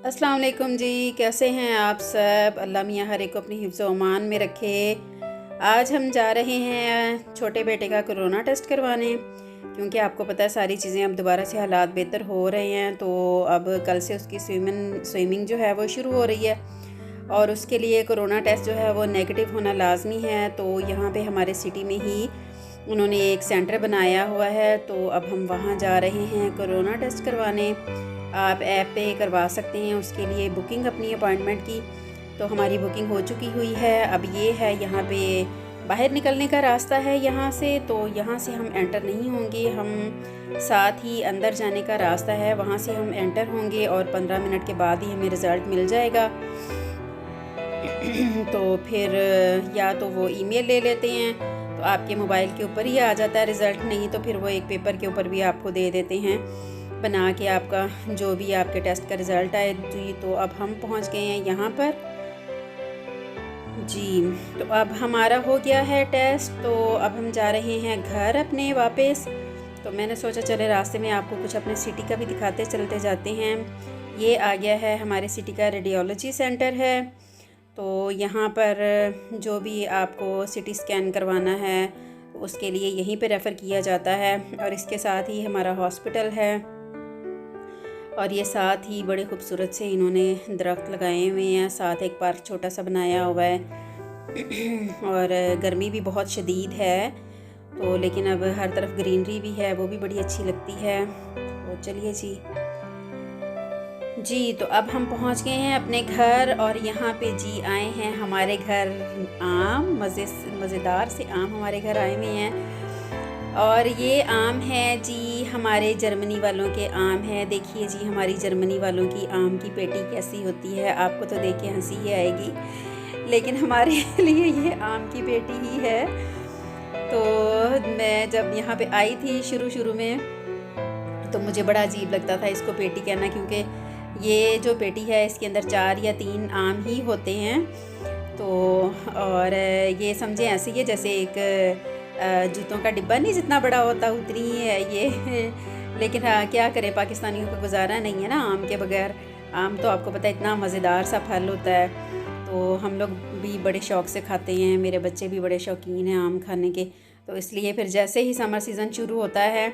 अस्सलाम वालेकुम जी। कैसे हैं आप सब? अल्लाह मियाँ हर एक को अपनी हिफ्ज़ ओमान में रखे। आज हम जा रहे हैं छोटे बेटे का कोरोना टेस्ट करवाने, क्योंकि आपको पता है सारी चीज़ें अब दोबारा से हालात बेहतर हो रहे हैं। तो अब कल से उसकी स्विमिंग जो है वो शुरू हो रही है और उसके लिए कोरोना टेस्ट जो है वो नेगेटिव होना लाजमी है। तो यहाँ पे हमारे सिटी में ही उन्होंने एक सेंटर बनाया हुआ है, तो अब हम वहाँ जा रहे हैं कोरोना टेस्ट करवाने। आप ऐप पे करवा सकते हैं उसके लिए बुकिंग अपनी अपॉइंटमेंट की। तो हमारी बुकिंग हो चुकी हुई है। अब ये है यहाँ पे बाहर निकलने का रास्ता है यहाँ से, तो यहाँ से हम एंटर नहीं होंगे, हम साथ ही अंदर जाने का रास्ता है, वहाँ से हम एंटर होंगे और 15 मिनट के बाद ही हमें रिज़ल्ट मिल जाएगा। तो फिर या तो वो ईमेल ले लेते हैं तो आपके मोबाइल के ऊपर ही आ जाता है रिज़ल्ट, नहीं तो फिर वो एक पेपर के ऊपर भी आपको दे देते हैं बना के आपका जो भी आपके टेस्ट का रिज़ल्ट आए जी। तो अब हम पहुंच गए हैं यहाँ पर जी। तो अब हमारा हो गया है टेस्ट, तो अब हम जा रहे हैं घर अपने वापस। तो मैंने सोचा चले रास्ते में आपको कुछ अपने सिटी का भी दिखाते चलते जाते हैं। ये आ गया है हमारे सिटी का रेडियोलॉजी सेंटर है। तो यहाँ पर जो भी आपको सिटी स्कैन करवाना है उसके लिए यहीं पे रेफ़र किया जाता है, और इसके साथ ही हमारा हॉस्पिटल है। और ये साथ ही बड़े खूबसूरत से इन्होंने दरख्त लगाए हुए हैं, साथ एक पार्क छोटा सा बनाया हुआ है। और गर्मी भी बहुत शदीद है, तो लेकिन अब हर तरफ ग्रीनरी भी है, वो भी बड़ी अच्छी लगती है। तो चलिए जी, तो अब हम पहुंच गए हैं अपने घर, और यहाँ पे जी आए हैं हमारे घर आम, मज़ेदार से आम हमारे घर आए हुए हैं। और ये आम है जी हमारे जर्मनी वालों के आम है। देखिए जी हमारी जर्मनी वालों की आम की पेटी कैसी होती है, आपको तो देख के हंसी ही आएगी, लेकिन हमारे लिए ये आम की पेटी ही है। तो मैं जब यहाँ पे आई थी शुरू में, तो मुझे बड़ा अजीब लगता था इसको पेटी कहना, क्योंकि ये जो पेटी है इसके अंदर 4 या 3 आम ही होते हैं। तो और ये समझे ऐसे ही है जैसे एक जूतों का डिब्बा नहीं जितना बड़ा होता उतनी ही है ये। लेकिन हाँ, क्या करें, पाकिस्तानियों को गुजारा नहीं है ना आम के बगैर। आम तो आपको पता है इतना मज़ेदार सा फल होता है, तो हम लोग भी बड़े शौक़ से खाते हैं, मेरे बच्चे भी बड़े शौकीन हैं आम खाने के। तो इसलिए फिर जैसे ही समर सीज़न शुरू होता है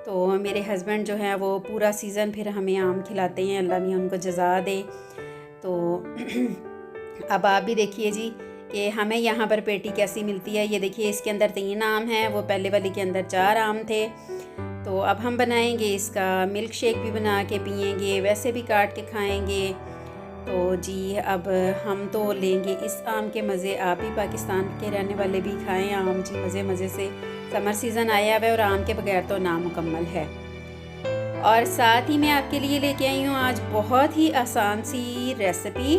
तो मेरे हस्बैंड जो हैं वो पूरा सीज़न फिर हमें आम खिलाते हैं, अल्लाह मियाँ उनको जज़ा दे। तो अब आप भी देखिए जी कि हमें यहाँ पर पेटी कैसी मिलती है। ये देखिए इसके अंदर 3 आम हैं, वो पहले वाले के अंदर 4 आम थे। तो अब हम बनाएंगे इसका मिल्क शेक भी बना के पियेंगे, वैसे भी काट के खाएंगे। तो जी अब हम तो लेंगे इस आम के मज़े, आप भी पाकिस्तान के रहने वाले भी खाएं आम जी मज़े से। समर सीज़न आया हुआ है और आम के बगैर तो नामुकम्मल है। और साथ ही मैं आपके लिए लेके आई हूँ आज बहुत ही आसान सी रेसिपी।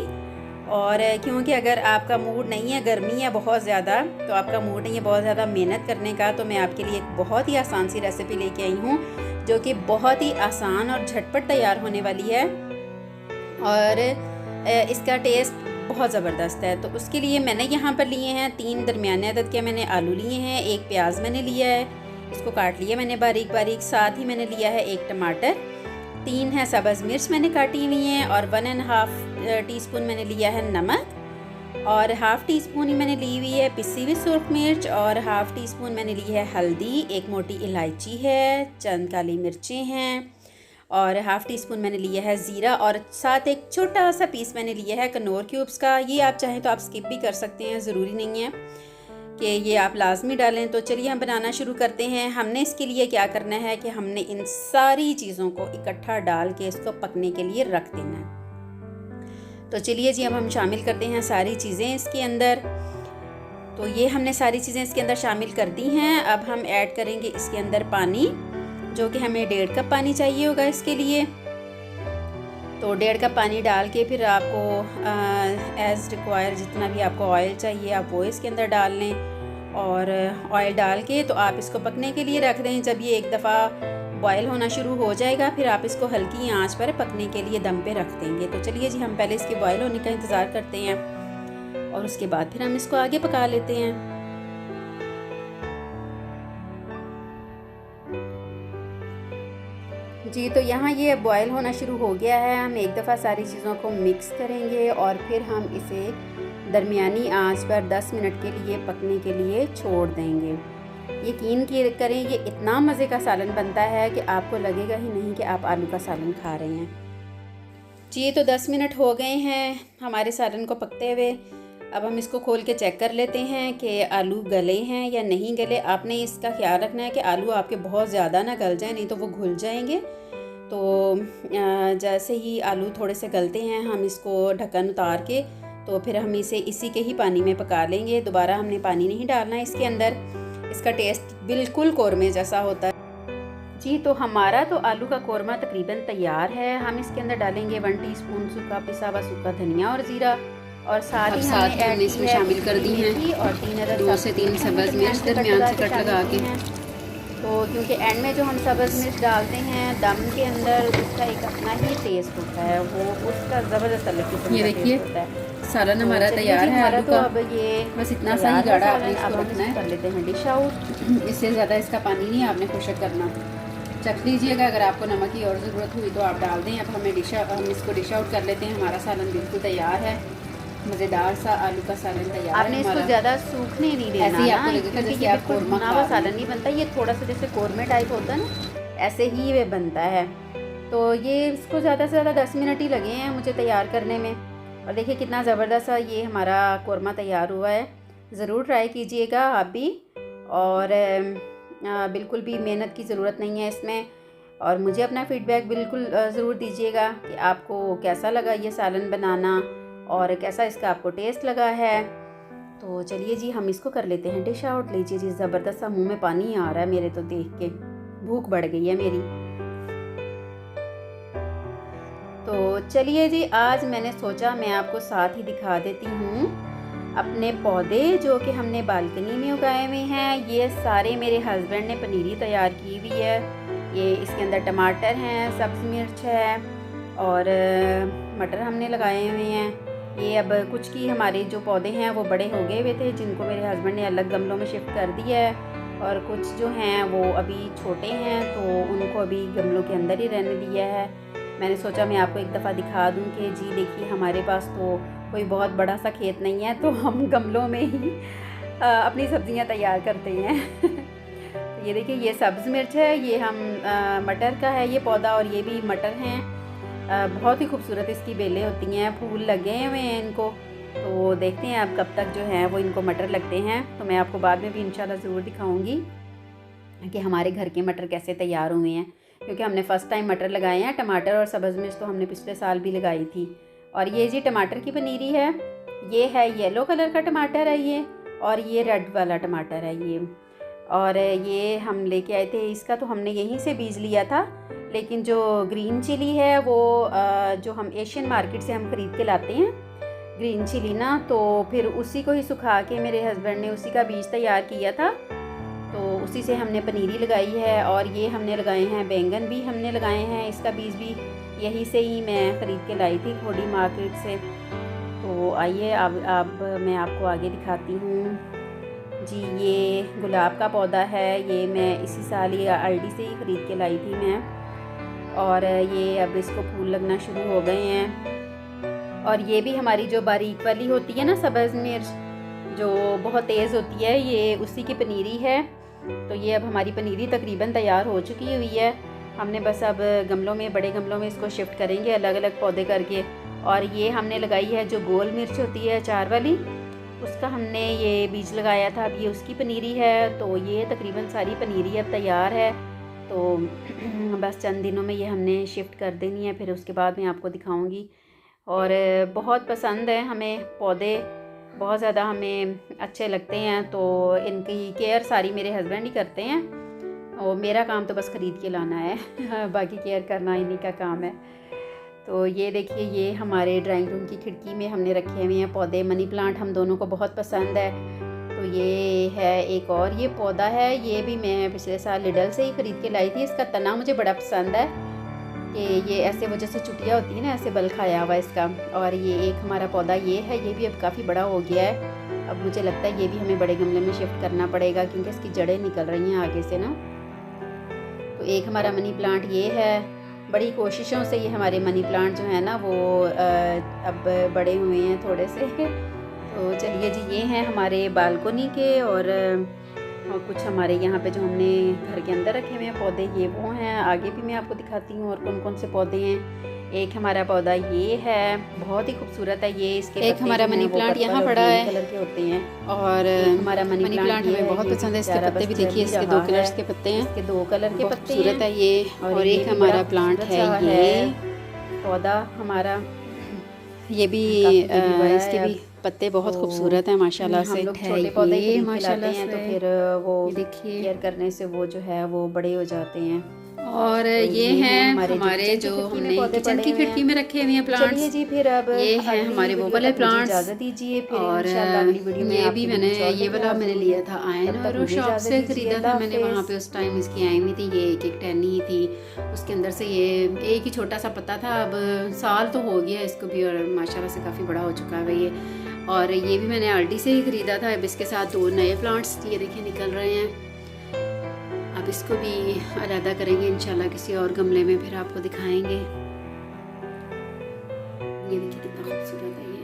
और क्योंकि अगर आपका मूड नहीं है, गर्मी है बहुत ज़्यादा, तो आपका मूड नहीं है बहुत ज़्यादा मेहनत करने का, तो मैं आपके लिए एक बहुत ही आसान सी रेसिपी लेके आई हूँ जो कि बहुत ही आसान और झटपट तैयार होने वाली है, और इसका टेस्ट बहुत ज़बरदस्त है। तो उसके लिए मैंने यहाँ पर लिए हैं 3 दरमियाने अदद के मैंने आलू लिए हैं, 1 प्याज मैंने लिया है, इसको काट लिया मैंने बारीक बारीक। साथ ही मैंने लिया है 1 टमाटर, 3 है सब्ज़ मिर्च मैंने काटी हुई हैं, और 1.5 टीस्पून मैंने लिया है नमक, और 1/2 टीस्पून ही मैंने ली हुई है पिसी हुई सुर्ख मिर्च, और 1/2 टीस्पून मैंने ली है हल्दी, 1 मोटी इलायची है, चंद काली मिर्चें हैं, और 1/2 टीस्पून मैंने लिया है ज़ीरा, और साथ एक छोटा सा पीस मैंने लिया है कनौर क्यूब्स का। ये आप चाहें तो आप स्किप भी कर सकते हैं, ज़रूरी नहीं है कि ये आप लाजमी डालें। तो चलिए हम बनाना शुरू करते हैं। हमने इसके लिए क्या करना है कि हमने इन सारी चीज़ों को इकट्ठा डाल के इसको पकने के लिए रख देना है। तो चलिए जी अब हम शामिल करते हैं सारी चीज़ें इसके अंदर। तो ये हमने सारी चीज़ें इसके अंदर शामिल कर दी हैं। अब हम ऐड करेंगे इसके अंदर पानी, जो कि हमें 1.5 कप पानी चाहिए होगा इसके लिए। तो 1.5 कप पानी डाल के फिर आपको एज़ रिक्वायर जितना भी आपको ऑयल चाहिए आप वो इसके अंदर डाल लें, और ऑयल डाल के तो आप इसको पकने के लिए रख दें। जब ये एक दफ़ा बॉयल होना शुरू हो जाएगा फिर आप इसको हल्की आंच पर पकने के लिए दम पे रख देंगे। तो चलिए जी हम पहले इसके बॉयल होने का इंतज़ार करते हैं, और उसके बाद फिर हम इसको आगे पका लेते हैं। जी तो यहाँ ये बॉयल होना शुरू हो गया है। हम एक दफ़ा सारी चीज़ों को मिक्स करेंगे और फिर हम इसे दरमियानी आंच पर 10 मिनट के लिए पकने के लिए छोड़ देंगे। यकीन करें ये इतना मज़े का सालन बनता है कि आपको लगेगा ही नहीं कि आप आलू का सालन खा रहे हैं। जी तो 10 मिनट हो गए हैं हमारे सालन को पकते हुए। अब हम इसको खोल के चेक कर लेते हैं कि आलू गले हैं या नहीं गले। आपने इसका ख्याल रखना है कि आलू आपके बहुत ज़्यादा ना गल जाए, नहीं तो वो घुल जाएंगे। तो जैसे ही आलू थोड़े से गलते हैं हम इसको ढक्कन उतार के तो फिर हम इसे इसी के ही पानी में पका लेंगे। दोबारा हमने पानी नहीं डालना है इसके अंदर। इसका टेस्ट बिल्कुल कौरमे जैसा होता है। जी तो हमारा तो आलू का कौरमा तकरीबन तैयार है। हम इसके अंदर डालेंगे 1 टीस्पून सूखा पिसा हुआ सूखा धनिया और ज़ीरा, और साथ ही हमने इसमें शामिल कर दी हैं और 2 से 3 सब्ज़ मिर्च दरमियान से कट लगा के। तो क्योंकि एंड में जो हम सब्ज़ मिर्च डालते हैं दम के अंदर, उसका एक अपना ही टेस्ट होता है, वो उसका ज़बरदस्त अलग किस्म का टेस्ट होता है। सालन हमारा तैयार है आलू का। अब ये बस इतना सा ही गाढ़ा आपने इसको रखना है। कर लेते हैं डिश आउट। इससे ज़्यादा इसका पानी नहीं आपने खुशक करना। चख लीजिएगा, अगर आपको नमक की और ज़रूरत हुई तो आप डाल दें। अब हम इसको डिश आउट कर लेते हैं। हमारा सालन बिल्कुल तैयार है। मज़ेदार सा आलू का सालन तैयार है। आपने इसको ज़्यादा सूखने नहीं देना, ऐसे ही आपको लगेगा जैसे आप कौरमा खा रहे हैं। सालन नहीं बनता, ये थोड़ा सा जैसे कौरमे टाइप होता है ना, ऐसे ही ये बनता है। तो ये इसको ज़्यादा से ज़्यादा 10 मिनट ही लगे हैं मुझे तैयार करने में। और देखिए कितना ज़बरदस्त सा ये हमारा कौरमा तैयार हुआ है। ज़रूर ट्राई कीजिएगा आप भी, और बिल्कुल भी मेहनत की ज़रूरत नहीं है इसमें। और मुझे अपना फ़ीडबैक बिल्कुल ज़रूर दीजिएगा कि आपको कैसा लगा ये सालन बनाना और कैसा इसका आपको टेस्ट लगा है। तो चलिए जी हम इसको कर लेते हैं डिश आउट। लीजिए जी, ज़बरदस्त सा मुंह में पानी आ रहा है मेरे तो देख के, भूख बढ़ गई है मेरी। तो चलिए जी, आज मैंने सोचा मैं आपको साथ ही दिखा देती हूँ अपने पौधे जो कि हमने बालकनी में उगाए हुए हैं। ये सारे मेरे हस्बैंड ने पनीरी तैयार की हुई है। ये इसके अंदर टमाटर हैं, सब्ज़ मिर्च है और मटर हमने लगाए हुए हैं। ये अब कुछ की हमारे जो पौधे हैं वो बड़े हो गए हुए थे, जिनको मेरे हस्बैंड ने अलग गमलों में शिफ्ट कर दिया है, और कुछ जो हैं वो अभी छोटे हैं तो उनको अभी गमलों के अंदर ही रहने दिया है। मैंने सोचा मैं आपको एक दफ़ा दिखा दूं कि जी देखिए हमारे पास तो कोई बहुत बड़ा सा खेत नहीं है, तो हम गमलों में ही अपनी सब्ज़ियां तैयार करते हैं। ये देखिए ये सब्ज़ मिर्च है, ये हम मटर का है ये पौधा, और ये भी मटर हैं। बहुत ही खूबसूरत इसकी बेलें होती हैं, फूल लगे हुए हैं इनको। तो देखते हैं अब कब तक जो है वो इनको मटर लगते हैं। तो मैं आपको बाद में भी इंशाल्लाह ज़रूर दिखाऊंगी कि हमारे घर के मटर कैसे तैयार हुए हैं, क्योंकि हमने फ़र्स्ट टाइम मटर लगाए हैं। टमाटर और सब्ज़ मिर्च तो हमने पिछले साल भी लगाई थी। और ये जी टमाटर की पनीरी है। ये है येलो कलर का टमाटर है ये, और ये रेड वाला टमाटर है ये। और ये हम लेके आए थे, इसका तो हमने यहीं से बीज लिया था। लेकिन जो ग्रीन चिली है वो जो हम एशियन मार्केट से हम ख़रीद के लाते हैं ग्रीन चिली ना, तो फिर उसी को ही सुखा के मेरे हस्बैंड ने उसी का बीज तैयार किया था, तो उसी से हमने पनीरी लगाई है। और ये हमने लगाए हैं बैंगन भी हमने लगाए हैं, इसका बीज भी यहीं से ही मैं ख़रीद के लाई थी थोड़ी मार्केट से। तो आइए अब मैं आपको आगे दिखाती हूँ जी। ये गुलाब का पौधा है, ये मैं इसी साल ये आईडी से ही ख़रीद के लाई थी मैं, और ये अब इसको फूल लगना शुरू हो गए हैं। और ये भी हमारी जो बारीक वाली होती है ना सब्ज़ मिर्च, जो बहुत तेज़ होती है, ये उसी की पनीरी है। तो ये अब हमारी पनीरी तकरीबन तैयार हो चुकी हुई है। हमने बस अब गमलों में, बड़े गमलों में इसको शिफ्ट करेंगे अलग अलग पौधे करके। और ये हमने लगाई है जो गोल मिर्च होती है अचार वाली, उसका हमने ये बीज लगाया था, अब ये उसकी पनीरी है। तो ये तकरीबन सारी पनीरी अब तैयार है। तो बस चंद दिनों में ये हमने शिफ्ट कर देनी है, फिर उसके बाद मैं आपको दिखाऊंगी। और बहुत पसंद है हमें पौधे, बहुत ज़्यादा हमें अच्छे लगते हैं। तो इनकी केयर सारी मेरे हस्बैंड ही करते हैं, और मेरा काम तो बस ख़रीद के लाना है बाकी केयर करना इन्हीं का काम है। तो ये देखिए ये हमारे ड्राइंग रूम की खिड़की में हमने रखे हुए हैं पौधे। मनी प्लांट हम दोनों को बहुत पसंद है। तो ये है एक और ये पौधा है, ये भी मैं पिछले साल लिडल से ही ख़रीद के लाई थी। इसका तना मुझे बड़ा पसंद है कि ये ऐसे वो जैसे चुटिया होती है ना, ऐसे बल खाया हुआ इसका। और ये एक हमारा पौधा ये है, ये भी अब काफ़ी बड़ा हो गया है। अब मुझे लगता है ये भी हमें बड़े गमले में शिफ्ट करना पड़ेगा, क्योंकि इसकी जड़ें निकल रही हैं आगे से ना। तो एक हमारा मनी प्लांट ये है, बड़ी कोशिशों से ये हमारे मनी प्लांट जो है ना वो अब बड़े हुए हैं थोड़े से। तो चलिए जी, ये हैं हमारे बालकोनी के और कुछ हमारे यहाँ पे जो हमने घर के अंदर रखे हुए हैं पौधे, ये वो हैं। आगे भी मैं आपको दिखाती हूँ और कौन कौन से पौधे हैं। एक हमारा पौधा ये है, बहुत ही खूबसूरत है ये। इसके एक हमारा मनी प्लांट यहाँ पड़ा है, कलर के होते हैं। और हमारा मनी प्लांट हमें बहुत पसंद है। इसके पत्ते भी देखिए, इसके 2 कलर्स के पत्ते हैं, इसके 2 कलर के पत्ते खूबसूरत है ये। और एक हमारा प्लांट है ये पौधा हमारा, ये भी इसके भी पत्ते बहुत खूबसूरत हैं माशाल्लाह से। छोटे पौधे माशाल्लाह से, तो फिर वो देखिए केयर करने से वो जो है वो बड़े हो जाते हैं। और तो ये हैं हमारे जो हमने किचन की खिड़की में रखे हुए हैं प्लांट्स जी। फिर अब ये हैं हमारे वो वाले प्लांट्स, इजाज़त दीजिए। फिर और ये भी मैंने ये वाला मैंने लिया था आयन और शॉप से ख़रीदा था मैंने, वहाँ पे उस टाइम इसकी आई हुई थी। ये एक टहनी ही थी, उसके अंदर से ये एक ही छोटा सा पत्ता था। अब साल तो हो गया इसको भी और माशाल्लाह से काफ़ी बड़ा हो चुका है ये। और ये भी मैंने आल्डी से ही ख़रीदा था। अब इसके साथ 2 नए प्लांट्स ये देखिए निकल रहे हैं। अब इसको भी अलग करेंगे इंशाल्लाह किसी और गमले में, फिर आपको दिखाएंगे। ये देखिए कितना खूबसूरत है ये।